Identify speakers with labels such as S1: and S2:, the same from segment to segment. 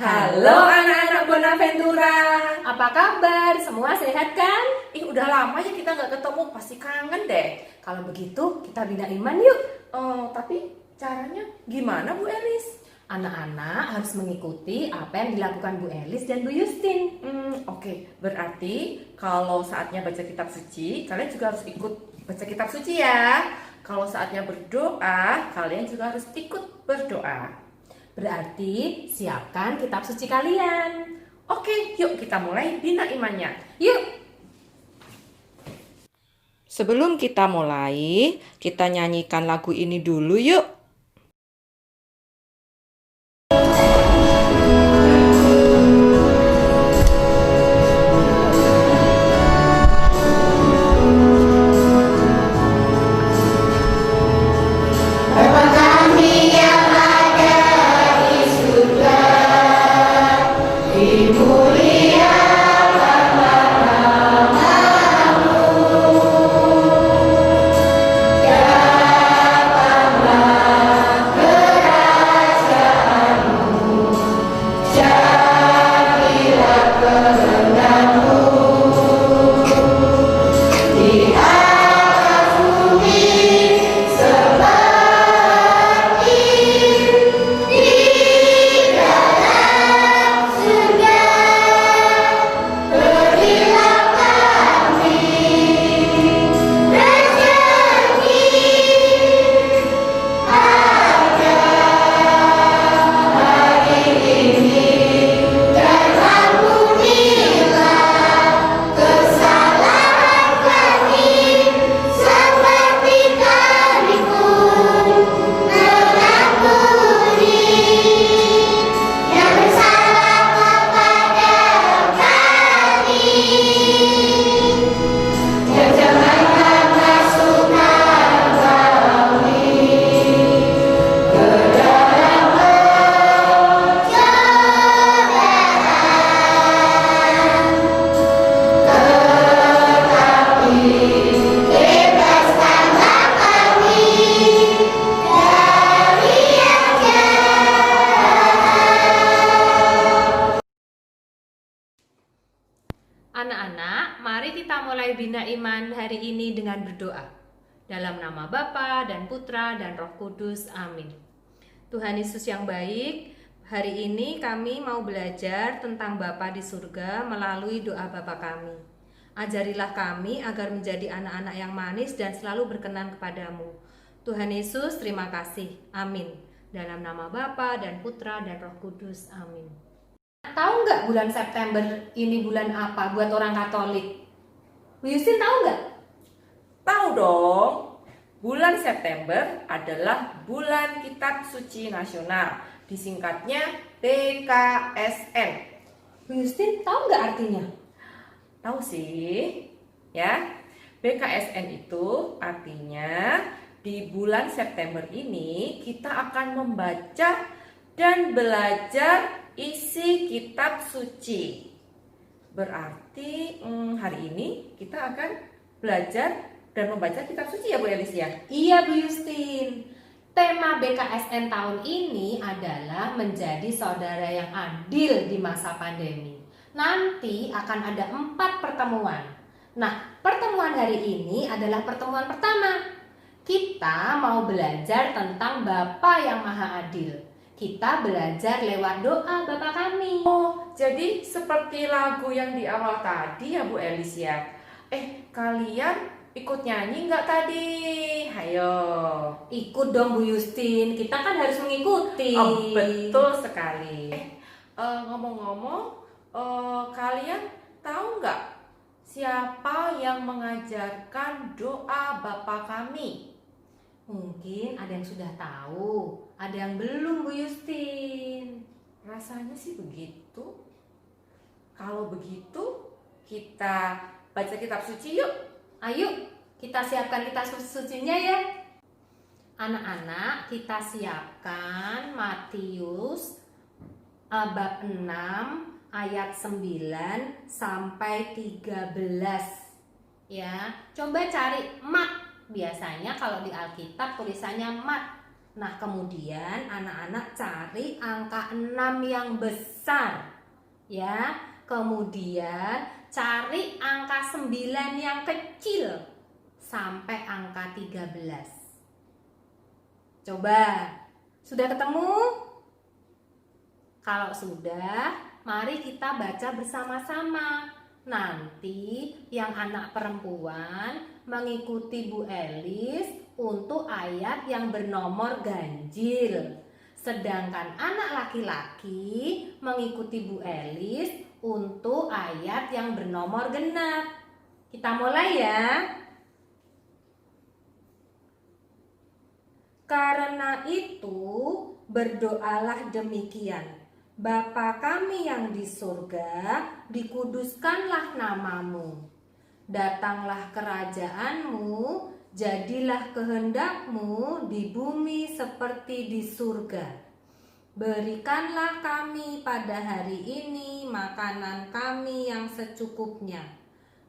S1: Halo anak-anak Bonaventura.
S2: Apa kabar? Semua sehat kan?
S1: Udah lama ya kita nggak ketemu, pasti kangen deh.
S2: Kalau begitu kita bina iman yuk.
S1: Tapi caranya gimana Bu Elis?
S2: Anak-anak harus mengikuti apa yang dilakukan Bu Elis dan Bu Yustin.
S1: Oke. Berarti kalau saatnya baca kitab suci, kalian juga harus ikut baca kitab suci ya. Kalau saatnya berdoa, kalian juga harus ikut berdoa.
S2: Berarti siapkan kitab suci kalian.
S1: Oke, yuk kita mulai bina imannya.
S2: Yuk.
S1: Sebelum kita mulai, kita nyanyikan lagu ini dulu yuk.
S2: Anak-anak, mari kita mulai bina iman hari ini dengan berdoa. Dalam nama Bapa dan Putra dan Roh Kudus. Amin. Tuhan Yesus yang baik, hari ini kami mau belajar tentang Bapa di surga melalui doa Bapa kami. Ajarilah kami agar menjadi anak-anak yang manis dan selalu berkenan kepadamu. Tuhan Yesus, terima kasih. Amin. Dalam nama Bapa dan Putra dan Roh Kudus. Amin. Tahu nggak bulan September ini bulan apa buat orang Katolik? Bu Yustin tahu nggak?
S1: Tahu dong. Bulan September adalah bulan Kitab Suci Nasional. Disingkatnya BKSN.
S2: Bu Yustin tahu nggak artinya?
S1: Tahu sih, ya. BKSN itu artinya di bulan September ini kita akan membaca dan belajar isi kitab suci. Berarti hari ini kita akan belajar dan membaca kitab suci ya Bu Elis ya?
S2: Iya Bu Yustin. Tema BKSN tahun ini adalah menjadi saudara yang adil di masa pandemi. Nanti akan ada 4 pertemuan. Nah, pertemuan hari ini adalah pertemuan pertama. Kita mau belajar tentang Bapa yang Maha Adil. Kita belajar lewat doa Bapa kami.
S1: Jadi seperti lagu yang di awal tadi ya Bu Elis ya. Kalian ikut nyanyi nggak tadi? Hayo.
S2: Ikut dong Bu Yustin, kita kan harus mengikuti.
S1: Betul sekali. Ngomong-ngomong, kalian tahu nggak siapa yang mengajarkan doa Bapa kami?
S2: Mungkin ada yang sudah tahu, ada yang belum Bu Yustin.
S1: Rasanya sih begitu. Kalau begitu, kita baca kitab suci yuk.
S2: Ayo, kita siapkan kitab sucinya ya. Anak-anak, kita siapkan Matius bab 6 ayat 9 sampai 13. Ya, coba cari Mat. Biasanya kalau di Alkitab tulisannya Mat. Nah, kemudian anak-anak cari angka 6 yang besar. Ya. Kemudian cari angka 9 yang kecil sampai angka 13. Coba, sudah ketemu? Kalau sudah, mari kita baca bersama-sama. Nanti yang anak perempuan mengikuti Bu Elis untuk ayat yang bernomor ganjil. Sedangkan anak laki-laki mengikuti Bu Elis untuk ayat yang bernomor genap. Kita mulai ya. Karena itu, berdoalah demikian. Bapa kami yang di surga, dikuduskanlah namamu. Datanglah kerajaanmu, jadilah kehendakmu di bumi seperti di surga. Berikanlah kami pada hari ini makanan kami yang secukupnya.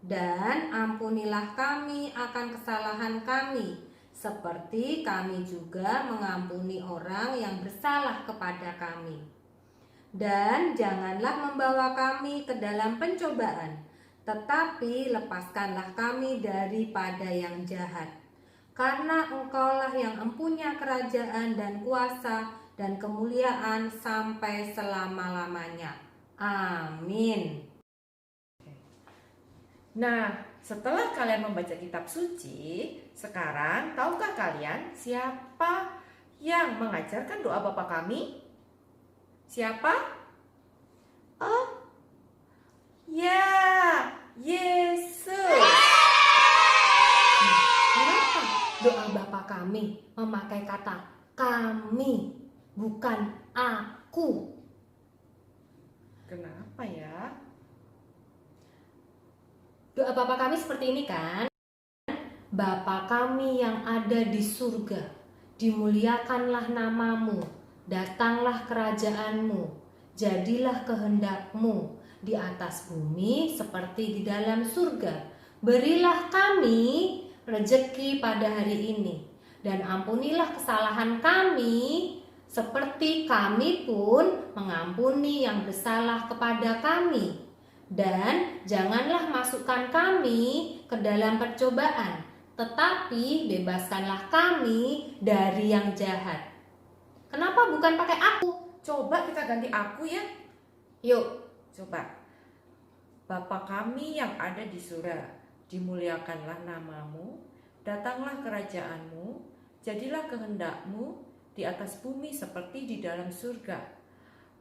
S2: Dan ampunilah kami akan kesalahan kami, seperti kami juga mengampuni orang yang bersalah kepada kami. Dan janganlah membawa kami ke dalam pencobaan, tetapi lepaskanlah kami daripada yang jahat. Karena Engkaulah yang empunya kerajaan dan kuasa dan kemuliaan sampai selama-lamanya. Amin.
S1: Nah, setelah kalian membaca kitab suci, sekarang tahukah kalian siapa yang mengajarkan doa Bapa kami? Siapa? Oh, ya, Yesus.
S2: Kenapa doa Bapa kami memakai kata kami, bukan aku?
S1: Kenapa ya?
S2: Doa Bapa kami seperti ini kan? Bapa kami yang ada di surga, dimuliakanlah namamu. Datanglah kerajaanmu, jadilah kehendakmu di atas bumi seperti di dalam surga. Berilah kami rejeki pada hari ini, dan ampunilah kesalahan kami seperti kami pun mengampuni yang bersalah kepada kami. Dan janganlah masukkan kami ke dalam percobaan, tetapi bebaskanlah kami dari yang jahat. Kenapa bukan pakai aku?
S1: Coba kita ganti aku ya.
S2: Yuk,
S1: Coba. Bapa kami yang ada di surga, dimuliakanlah namamu, datanglah kerajaanmu, jadilah kehendakmu di atas bumi seperti di dalam surga.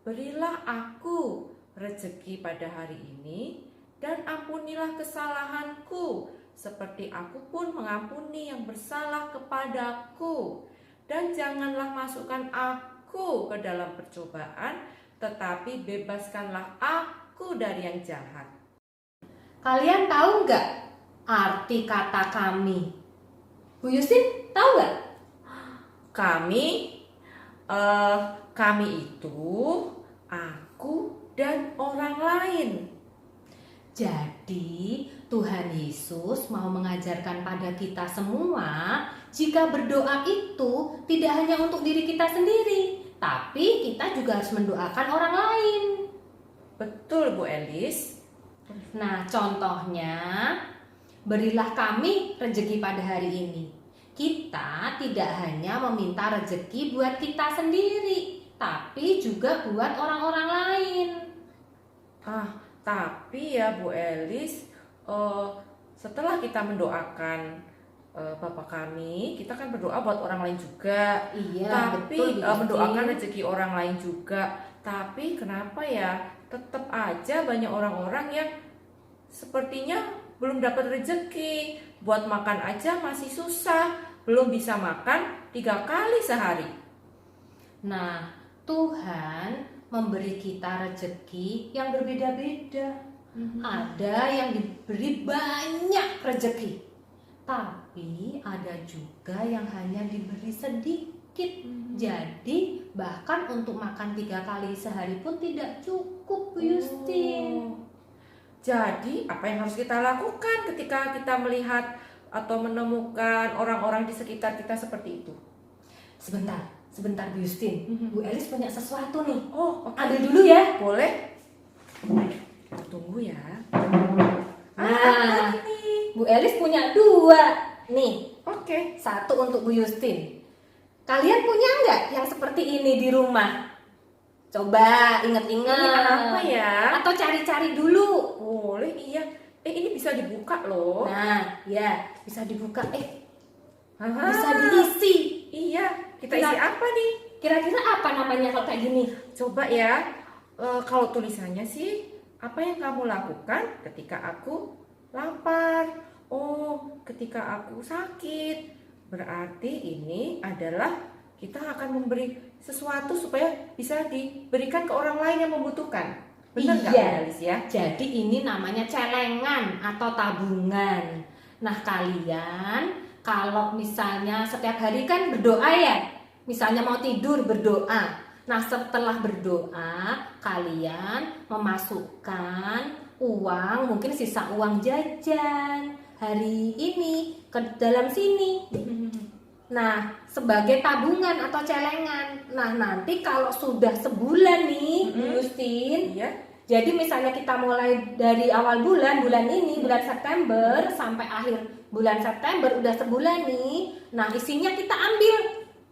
S1: Berilah aku rezeki pada hari ini, dan ampunilah kesalahanku, seperti aku pun mengampuni yang bersalah kepadaku. Dan janganlah masukkan aku ke dalam percobaan, tetapi bebaskanlah aku dari yang jahat.
S2: kalian tahu nggak arti kata kami? Bu Yustin tahu nggak?
S1: Kami itu aku dan orang lain.
S2: Jadi Tuhan Yesus mau mengajarkan pada kita semua, jika berdoa itu tidak hanya untuk diri kita sendiri, tapi kita juga harus mendoakan orang lain.
S1: Betul Bu Elis.
S2: Nah, contohnya, berilah kami rezeki pada hari ini. Kita tidak hanya meminta rezeki buat kita sendiri, tapi juga buat orang-orang lain.
S1: Tapi ya Bu Elis, setelah kita mendoakan Bapa kami, kita kan berdoa buat orang lain juga.
S2: Iya,
S1: Tapi
S2: betul,
S1: mendoakan rezeki orang lain juga. Tapi kenapa ya tetap aja banyak orang-orang yang sepertinya belum dapat rezeki. Buat makan aja masih susah, belum bisa makan 3 kali sehari.
S2: Nah, Tuhan memberi kita rezeki yang berbeda-beda. Ada yang diberi banyak rezeki, tapi ada juga yang hanya diberi sedikit. Jadi bahkan untuk makan 3 kali sehari pun tidak cukup, Bu Yustin.
S1: Jadi apa yang harus kita lakukan ketika kita melihat atau menemukan orang-orang di sekitar kita seperti itu?
S2: Sebentar, Sebentar Bu Justin, Bu Elis punya sesuatu nih.
S1: Oh, oke.
S2: Ambil dulu ya.
S1: Boleh? Tunggu ya.
S2: Nah,
S1: Ini.
S2: Bu Elis punya 2 nih.
S1: Oke.
S2: 1 untuk Bu Justin. Kalian punya nggak yang seperti ini di rumah? Coba ingat-ingat.
S1: Ini apa ya?
S2: Atau cari-cari dulu.
S1: Boleh, iya. Ini bisa dibuka loh.
S2: Nah, ya bisa dibuka.
S1: Haha.
S2: Bisa diisi.
S1: Iya, kita isi apa nih?
S2: Kira-kira apa namanya kalau kayak gini?
S1: Coba ya. Kalau tulisannya sih, apa yang kamu lakukan ketika aku lapar? Oh, ketika aku sakit. Berarti ini adalah kita akan memberi sesuatu supaya bisa diberikan ke orang lain yang membutuhkan. Benar nggak,
S2: Iya.
S1: Bu Elis ya?
S2: Jadi ini namanya celengan atau tabungan. Nah, kalian kalau misalnya setiap hari kan berdoa ya. Misalnya mau tidur berdoa. Nah, setelah berdoa, kalian memasukkan uang, mungkin sisa uang jajan hari ini ke dalam sini. Nah, sebagai tabungan atau celengan. Nah, nanti kalau sudah sebulan nih, Bu Justin,
S1: Iya.
S2: jadi misalnya kita mulai dari awal bulan ini, bulan September, sampai akhir bulan September, udah sebulan nih. Nah, isinya kita ambil.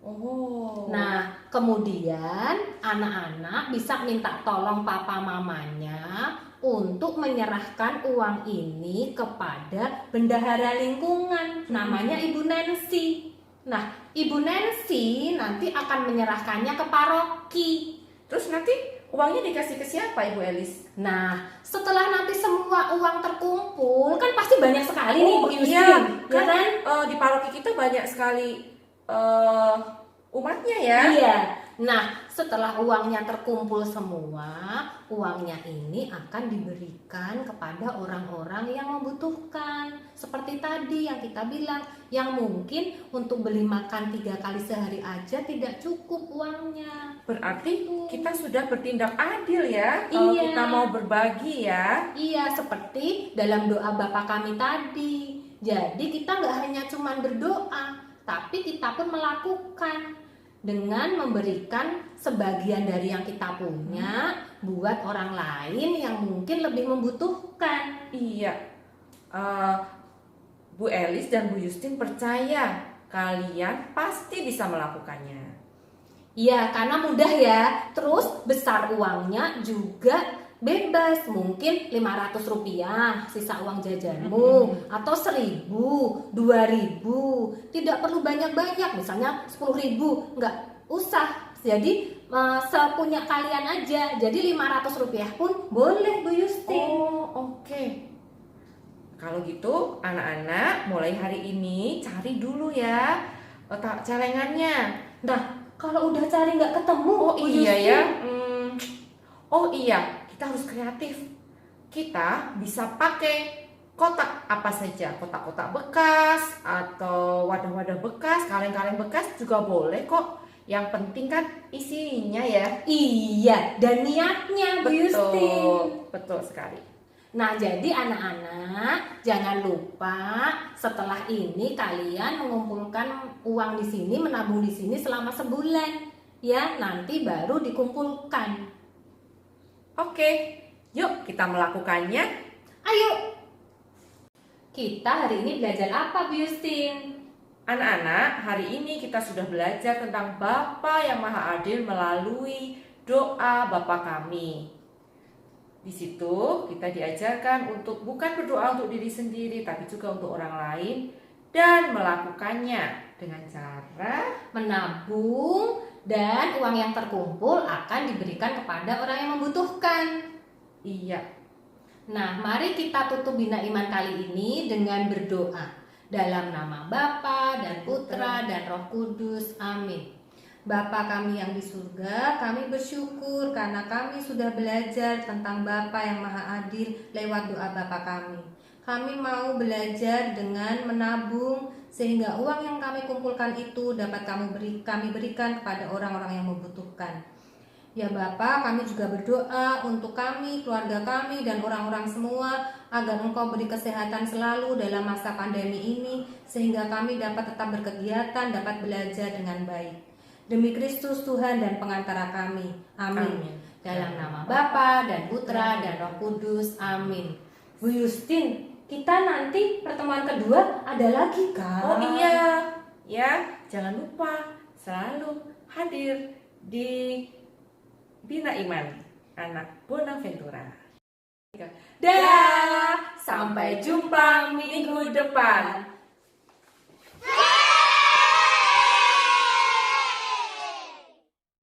S1: Oh.
S2: Nah, kemudian anak-anak bisa minta tolong papa mamanya untuk menyerahkan uang ini kepada bendahara lingkungan, namanya Ibu Nancy. Nah, Ibu Nancy nanti akan menyerahkannya ke paroki.
S1: Terus nanti uangnya dikasih ke siapa, Ibu Elis?
S2: Nah, setelah nanti semua uang terkumpul, kan pasti banyak sekali nih Bu Justin,
S1: iya,
S2: ya kan?
S1: di paroki kita banyak sekali umatnya ya.
S2: Iya. Nah, setelah uangnya terkumpul semua, uangnya ini akan diberikan kepada orang-orang yang membutuhkan. Seperti tadi yang kita bilang, yang mungkin untuk beli makan 3 kali sehari aja tidak cukup uangnya.
S1: Berarti kita sudah bertindak adil ya kalau
S2: Iya.
S1: kita mau berbagi ya.
S2: Iya, seperti dalam doa Bapa Kami tadi. Jadi kita nggak hanya cuman berdoa, tapi kita pun melakukan dengan memberikan sebagian dari yang kita punya buat orang lain yang mungkin lebih membutuhkan.
S1: Iya. Bu Elis dan Bu Justin percaya kalian pasti bisa melakukannya.
S2: Iya, karena mudah ya. Terus besar uangnya juga bebas, mungkin 500 rupiah sisa uang jajanmu, atau 1.000, 2.000, tidak perlu banyak-banyak, misalnya 10.000, nggak usah. Jadi sepunya kalian aja, jadi 500 rupiah pun boleh Bu Justin.
S1: Oh, oke. Kalau gitu anak-anak mulai hari ini cari dulu ya celengannya.
S2: Nah, kalau udah cari nggak ketemu,
S1: Oh
S2: Bu
S1: iya
S2: Justin,
S1: ya. Oh iya, kita harus kreatif. Kita bisa pakai kotak apa saja, kotak-kotak bekas atau wadah-wadah bekas, kaleng-kaleng bekas juga boleh kok. Yang penting kan isinya ya.
S2: Iya, dan niatnya Bu Justin.
S1: Betul sekali.
S2: Nah, jadi anak-anak jangan lupa setelah ini kalian mengumpulkan uang di sini, menabung di sini selama sebulan. Ya, nanti baru dikumpulkan.
S1: Oke, yuk kita melakukannya.
S2: Ayo. Kita hari ini belajar apa, Bu Justin?
S1: Anak-anak, hari ini kita sudah belajar tentang Bapa yang Maha Adil melalui doa Bapa Kami. Di situ kita diajarkan untuk bukan berdoa untuk diri sendiri, tapi juga untuk orang lain dan melakukannya dengan cara
S2: menabung, dan uang yang terkumpul akan diberikan kepada orang yang membutuhkan.
S1: Iya.
S2: Nah, mari kita tutup Bina Iman kali ini dengan berdoa. Dalam nama Bapa dan Putra dan Roh Kudus. Amin. Bapa kami yang di surga, kami bersyukur karena kami sudah belajar tentang Bapa yang Maha Adil lewat doa Bapa kami. Kami mau belajar dengan menabung sehingga uang yang kami kumpulkan itu dapat kami berikan kepada orang-orang yang membutuhkan. Ya Bapa, kami juga berdoa untuk kami, keluarga kami, dan orang-orang semua agar Engkau beri kesehatan selalu dalam masa pandemi ini sehingga kami dapat tetap berkegiatan, dapat belajar dengan baik. Demi Kristus Tuhan dan pengantara kami. Amin.
S1: Amin.
S2: Dalam nama Bapa dan Putra dan Roh Kudus. Amin. Bu Yustin, kita nanti pertemuan kedua ada lagi kan?
S1: Oh iya, ya jangan lupa selalu hadir di Bina Iman Anak Bonaventura. Dah, sampai jumpa minggu depan.